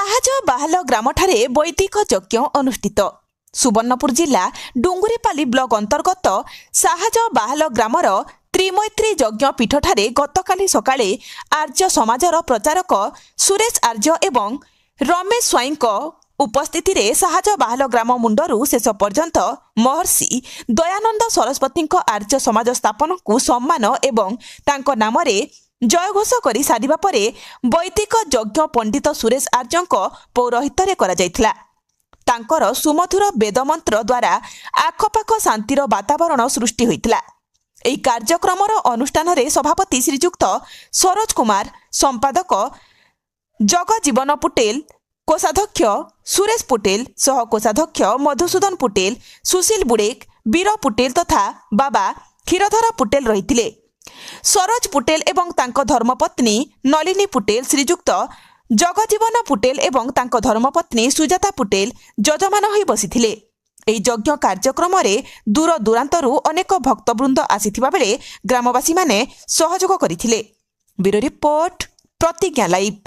साहाज बाहाल ग्रामठारे वैदिक यज्ञ अनुष्ठित। सुवर्णपुर जिला डुंगुरीपाली ब्लॉक अंतर्गत साहाज बाहाल ग्रामर त्रिमैत्री यज्ञ पीठठारे गतकाली सकाळे आर्य समाजर प्रचारक सुरेश आर्य एवं रमेश स्वाईं उपस्थिति रे साहाज बाहाल ग्राम मुंडरू शेष पर्यंत महर्षि दयानंद सरस्वती आर्य समाज स्थापन को सम्मान एवं तांको नामरे जयघोष कर सारिबा परे वैदिक यज्ञ पंडित सुरेश आर्य पौरोहित्य करा जायथिला। तांकर सुमधुर वेदमंत्र द्वारा आखपाख शांतिर वातावरण सृष्टि होइतिला। एही कार्यक्रमर अनुष्ठान रे सभापति श्रीजुक्त सरोज कुमार, संपादक जगजीवन पुटेल, कोषाध्यक्ष सुरेश पुटेल, सह कोषाध्यक्ष मधुसूदन पुटेल, सुशील बुड़ेक, वीर पुटेल तथा बाबा क्षीरधर पुटेल रहिथिले। सरोज पुटेल एवं तांको धर्मपत्नी नलिनी पुटेल, श्रीजुक्त जगजीवन पुटेल एवं तांको धर्मपत्नी सुजाता पुटेल यजमान होई बसिथिले। एही यज्ञ कार्यक्रम रे दूर दूरांतरू अनेक भक्तवृंद आसिथिबा बेले ग्रामवासी माने सहयोग करिथिले। ब्यूरो रिपोर्ट, प्रतिज्ञा लाइव।